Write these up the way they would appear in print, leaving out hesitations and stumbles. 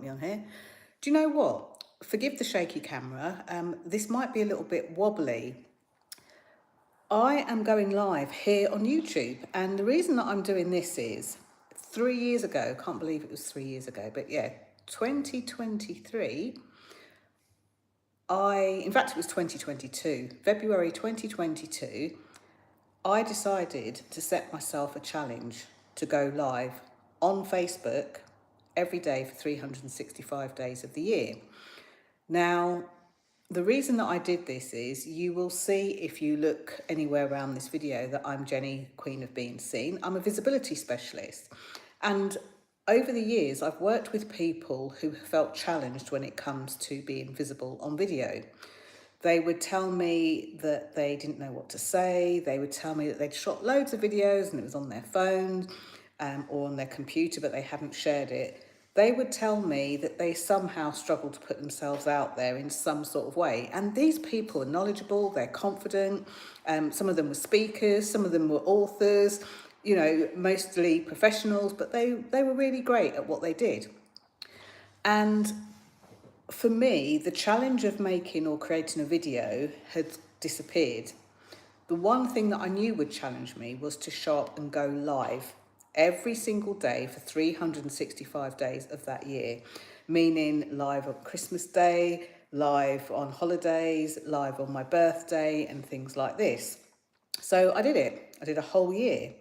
me on here. Do you know what? Forgive the shaky camera. This might be a little bit wobbly. I am going live here on YouTube, and the reason that I'm doing this is 3 years ago, can't believe it was 3 years ago, but yeah, 2023, in fact it was 2022, February 2022, I decided to set myself a challenge to go live on Facebook every day for 365 days of the year. Now, the reason that I did this is you will see if you look anywhere around this video that I'm Jenny, Queen of Being Seen. I'm a visibility specialist, and over the years I've worked with people who have felt challenged when it comes to being visible on video. They would tell me that they didn't know what to say. They would tell me that they'd shot loads of videos and it was on their phone or on their computer, but they hadn't shared it. They would tell me that they somehow struggled to put themselves out there in some sort of way. And these people are knowledgeable, they're confident. Some of them were speakers, some of them were authors, you know, mostly professionals, but they were really great at what they did. And for me, the challenge of making or creating a video had disappeared. The one thing that I knew would challenge me was to show up and go live every single day for 365 days of that year, meaning live on Christmas Day, live on holidays, live on my birthday, and things like this. So I did it. I did a whole year.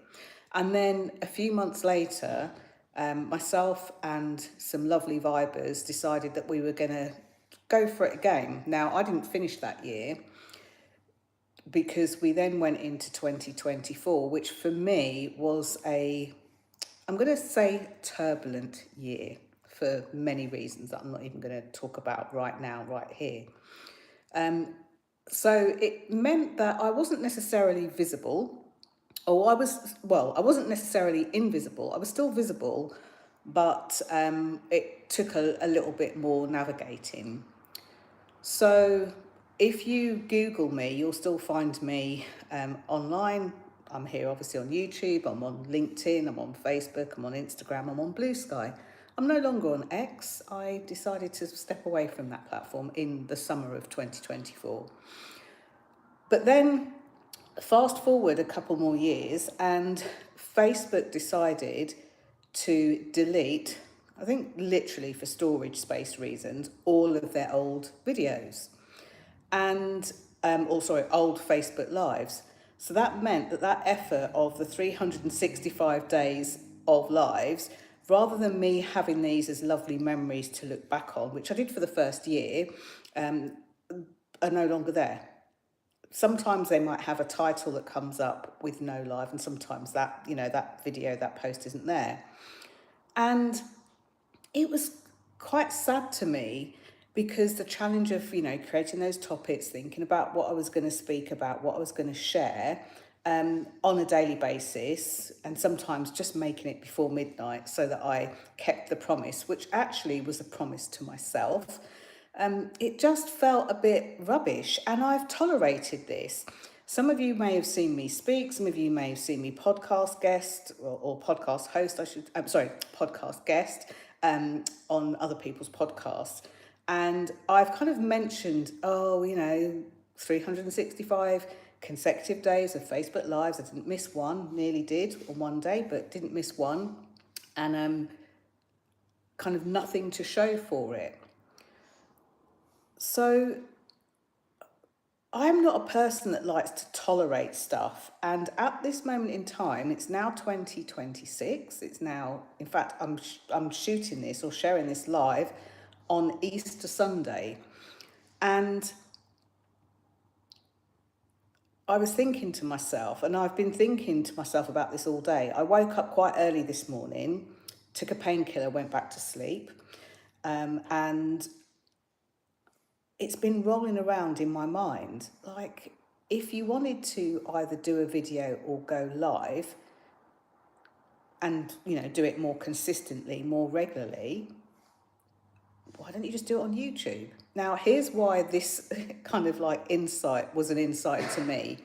And then a few months later, myself and some lovely vibers decided that we were going to go for it again. Now, I didn't finish that year because we then went into 2024, which for me was I'm going to say turbulent year for many reasons that I'm not even going to talk about right now, right here. So it meant that I wasn't necessarily visible. I wasn't necessarily invisible. I was still visible, but it took a little bit more navigating. So if you Google me, you'll still find me online. I'm here obviously on YouTube, I'm on LinkedIn, I'm on Facebook, I'm on Instagram, I'm on Blue Sky. I'm no longer on X. I decided to step away from that platform in the summer of 2024. But then fast forward a couple more years and Facebook decided to delete, I think literally for storage space reasons, all of their old videos and old Facebook lives. So that meant that effort of the 365 days of lives, rather than me having these as lovely memories to look back on, which I did for the first year, are no longer there. Sometimes they might have a title that comes up with no live, and sometimes that, you know, that video, that post isn't there. And it was quite sad to me because the challenge of, you know, creating those topics, thinking about what I was going to speak about, what I was going to share on a daily basis, and sometimes just making it before midnight so that I kept the promise, which actually was a promise to myself. It just felt a bit rubbish, and I've tolerated this. Some of you may have seen me speak, some of you may have seen me podcast guest or podcast host, podcast guest on other people's podcasts. And I've kind of mentioned, 365 consecutive days of Facebook Lives. I didn't miss one, nearly did on one day, but didn't miss one. And kind of nothing to show for it. So I'm not a person that likes to tolerate stuff. And at this moment in time, it's now 2026. It's now, in fact, I'm shooting this or sharing this live on Easter Sunday. And I was thinking to myself, and I've been thinking to myself about this all day. I woke up quite early this morning, took a painkiller, went back to sleep. And it's been rolling around in my mind. Like, if you wanted to either do a video or go live and, you know, do it more consistently, more regularly, why don't you just do it on YouTube? Now, here's why this kind of like insight was an insight to me.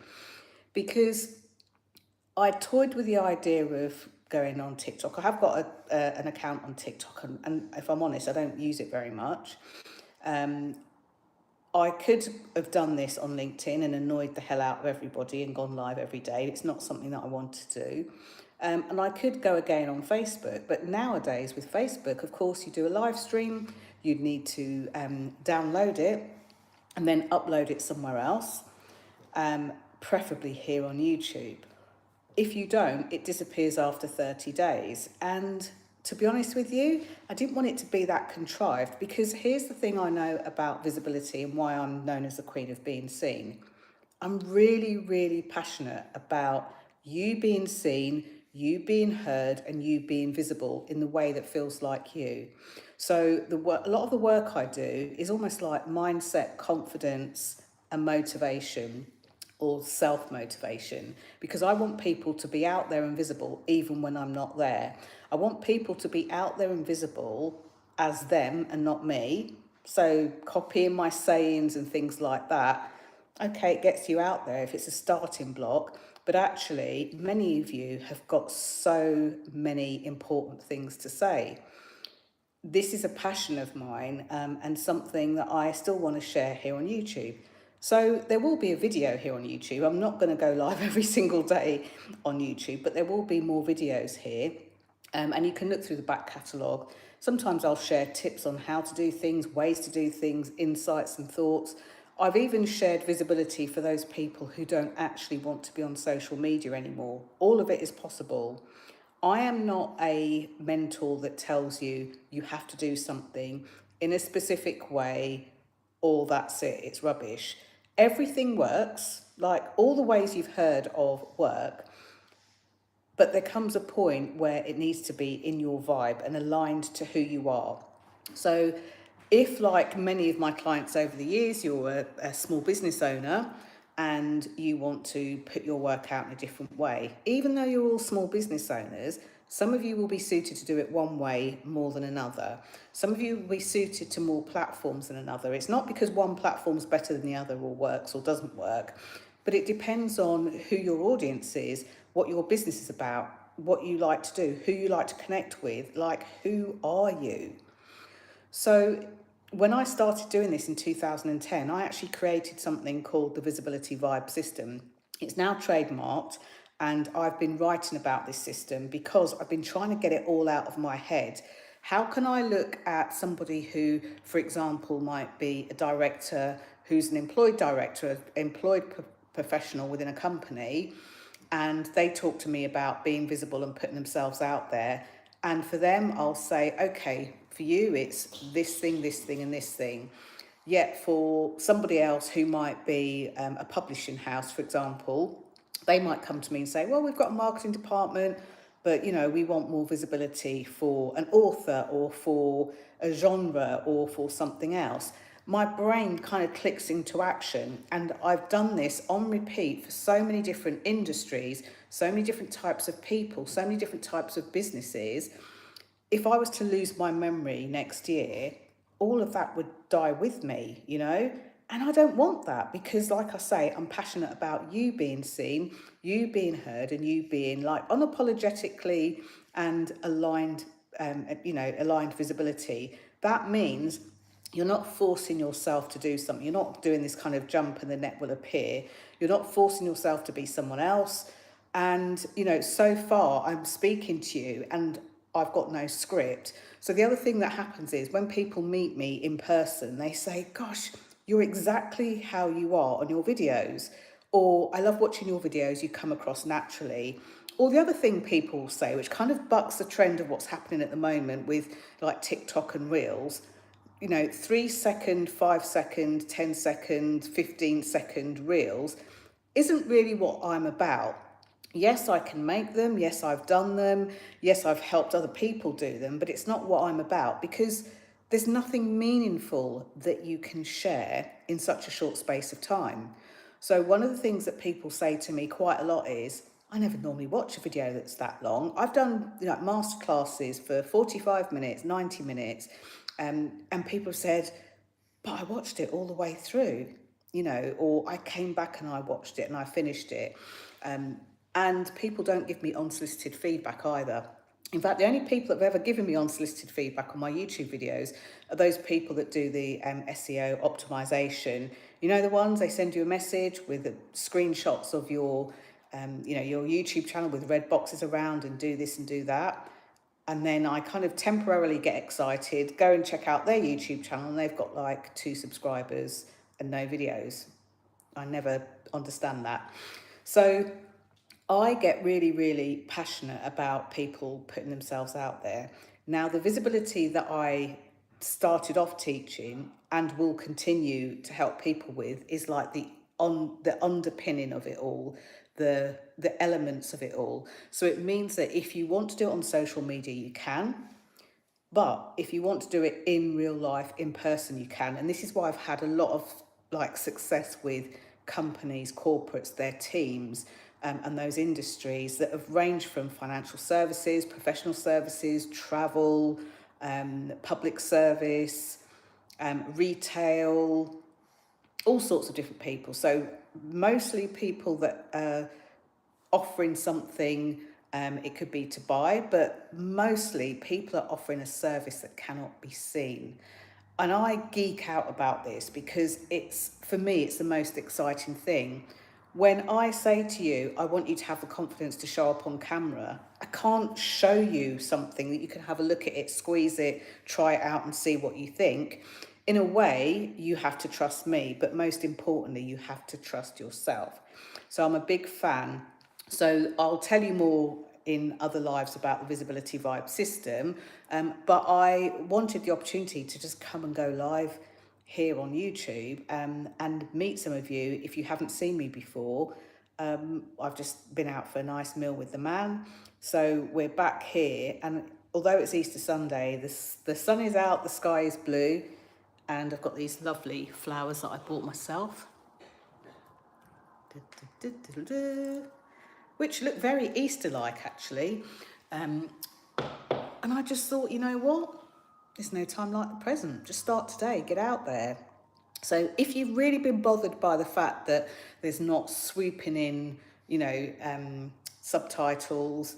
Because I toyed with the idea of going on TikTok. I have got an account on TikTok, and if I'm honest, I don't use it very much. I could have done this on LinkedIn and annoyed the hell out of everybody and gone live every day. It's not something that I want to do. And I could go again on Facebook, but nowadays with Facebook, of course, you do a live stream, you'd need to download it and then upload it somewhere else, preferably here on YouTube. If you don't, it disappears after 30 days. And to be honest with you, I didn't want it to be that contrived, because here's the thing I know about visibility and why I'm known as the Queen of Being Seen. I'm really, really passionate about you being seen, you being heard, and you being visible in the way that feels like you. So a lot of the work I do is almost like mindset, confidence, and motivation, or self-motivation, because I want people to be out there and visible even when I'm not there. I want people to be out there and visible as them and not me. So copying my sayings and things like that, okay, it gets you out there if it's a starting block, but actually many of you have got so many important things to say. This is a passion of mine, and something that I still want to share here on YouTube. So there will be a video here on YouTube. I'm not going to go live every single day on YouTube, but there will be more videos here. And you can look through the back catalogue. Sometimes I'll share tips on how to do things, ways to do things, insights and thoughts. I've even shared visibility for those people who don't actually want to be on social media anymore. All of it is possible. I am not a mentor that tells you you have to do something in a specific way or that's it, it's rubbish. Everything works, like all the ways you've heard of work, but there comes a point where it needs to be in your vibe and aligned to who you are. So if, like many of my clients over the years, you're a small business owner and you want to put your work out in a different way, even though you're all small business owners, some of you will be suited to do it one way more than another. Some of you will be suited to more platforms than another. It's not because one platform's better than the other or works or doesn't work, but it depends on who your audience is, what your business is about, what you like to do, who you like to connect with, like who are you? So when I started doing this in 2010, I actually created something called the Visibility Vibe System. It's now trademarked, and I've been writing about this system because I've been trying to get it all out of my head. How can I look at somebody who, for example, might be a director, who's an employed director, employed professional within a company, and they talk to me about being visible and putting themselves out there. And for them, I'll say, okay, for you, it's this thing, and this thing. Yet for somebody else who might be a publishing house, for example, they might come to me and say, well, we've got a marketing department, but, you know, we want more visibility for an author or for a genre or for something else. My brain kind of clicks into action, and I've done this on repeat for so many different industries, so many different types of people, so many different types of businesses. If I was to lose my memory next year, all of that would die with me, you know? And I don't want that, because like I say, I'm passionate about you being seen, you being heard, and you being like unapologetically and aligned, aligned visibility. That means you're not forcing yourself to do something. You're not doing this kind of jump and the net will appear. You're not forcing yourself to be someone else. And, you know, so far I'm speaking to you and I've got no script. So the other thing that happens is when people meet me in person, they say, gosh, you're exactly how you are on your videos. Or I love watching your videos, you come across naturally. Or the other thing people say, which kind of bucks the trend of what's happening at the moment with like TikTok and Reels, you know, 3 second, 5 second, 10 second, 15-second reels isn't really what I'm about. Yes, I can make them. Yes, I've done them. Yes, I've helped other people do them, but it's not what I'm about, because there's nothing meaningful that you can share in such a short space of time. So one of the things that people say to me quite a lot is, I never normally watch a video that's that long. I've done, you know, master classes for 45 minutes, 90 minutes, and people have said, but I watched it all the way through, you know, or I came back and I watched it and I finished it. And people don't give me unsolicited feedback either. In fact, the only people that have ever given me unsolicited feedback on my YouTube videos are those people that do the SEO optimization. You know, the ones they send you a message with the screenshots of your, your YouTube channel with red boxes around and do this and do that. And then I kind of temporarily get excited, go and check out their YouTube channel, and they've got like 2 subscribers and no videos. I never understand that. So I get really, really passionate about people putting themselves out there. Now, the visibility that I started off teaching and will continue to help people with is like the underpinning of it all, the elements of it all. So it means that if you want to do it on social media, you can. But if you want to do it in real life, in person, you can. And this is why I've had a lot of like success with companies, corporates, their teams, and those industries that have ranged from financial services, professional services, travel, public service, retail, all sorts of different people. So mostly people that are offering something. It could be to buy, but mostly people are offering a service that cannot be seen. And I geek out about this because for me, it's the most exciting thing. When I say to you, I want you to have the confidence to show up on camera, I can't show you something that you can have a look at it, squeeze it, try it out and see what you think. In a way, you have to trust me, but most importantly, you have to trust yourself. So I'm a big fan. So I'll tell you more in other lives about the Visibility Vibe system, but I wanted the opportunity to just come and go live here on YouTube and meet some of you if you haven't seen me before. I've just been out for a nice meal with the man, so we're back here, and although it's Easter Sunday, the sun is out, the sky is blue, and I've got these lovely flowers that I bought myself, which look very Easter-like actually. And I just thought, you know what? There's no time like the present. Just start today, get out there. So if you've really been bothered by the fact that there's not swooping in, subtitles,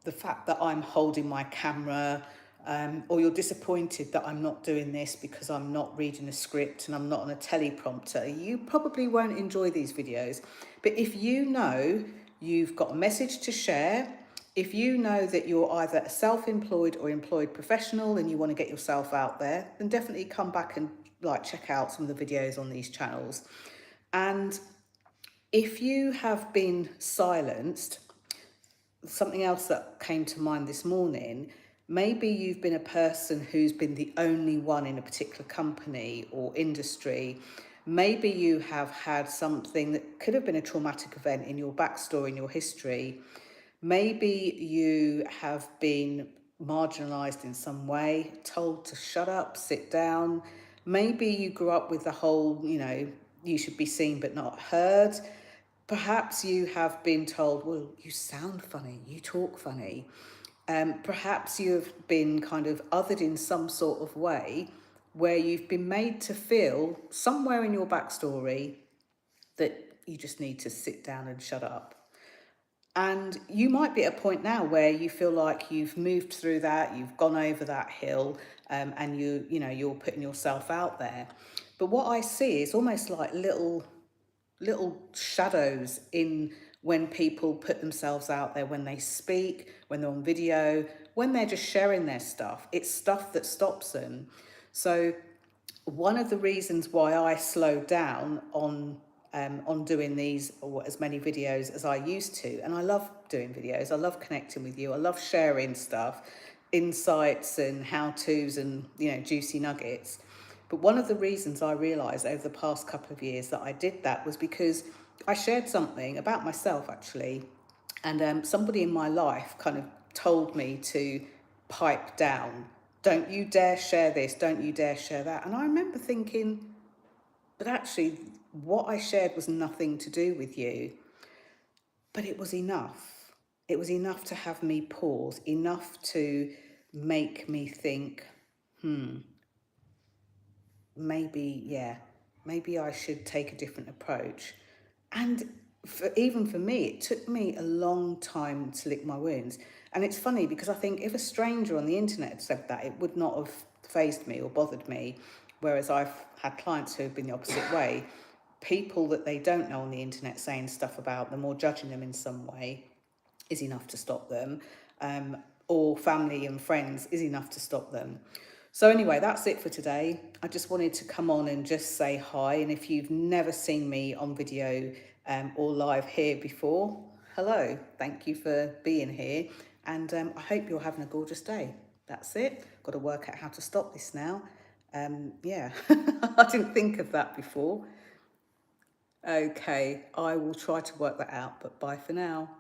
the fact that I'm holding my camera, or you're disappointed that I'm not doing this because I'm not reading a script and I'm not on a teleprompter, you probably won't enjoy these videos. But if you know you've got a message to share, if you know that you're either a self-employed or employed professional and you want to get yourself out there, then definitely come back and check out some of the videos on these channels. And if you have been silenced, something else that came to mind this morning, maybe you've been a person who's been the only one in a particular company or industry. Maybe you have had something that could have been a traumatic event in your backstory, in your history. Maybe you have been marginalised in some way, told to shut up, sit down. Maybe you grew up with the whole, you should be seen but not heard. Perhaps you have been told, well, you sound funny, you talk funny. Perhaps you've been kind of othered in some sort of way where you've been made to feel somewhere in your backstory that you just need to sit down and shut up. And you might be at a point now where you feel like you've moved through that, you've gone over that hill, and you're putting yourself out there. But what I see is almost like little shadows in when people put themselves out there, when they speak, when they're on video, when they're just sharing their stuff. It's stuff that stops them. So one of the reasons why I slowed down on doing these or as many videos as I used to, and I love doing videos, I love connecting with you, I love sharing stuff, insights and how-tos and juicy nuggets. But one of the reasons I realised over the past couple of years that I did that was because I shared something about myself actually, and somebody in my life kind of told me to pipe down. Don't you dare share this, don't you dare share that. And I remember thinking, but actually what I shared was nothing to do with you. But it was enough. It was enough to have me pause, enough to make me think, maybe I should take a different approach. And even for me, it took me a long time to lick my wounds. And it's funny because I think if a stranger on the internet had said that, it would not have fazed me or bothered me. Whereas I've had clients who have been the opposite way. People that they don't know on the internet saying stuff about them or judging them in some way is enough to stop them. Or family and friends is enough to stop them. So anyway, that's it for today. I just wanted to come on and just say hi. And if you've never seen me on video or live here before, hello, thank you for being here. And I hope you're having a gorgeous day. That's it. Got to work out how to stop this now. Yeah, I didn't think of that before. Okay, I will try to work that out, but bye for now.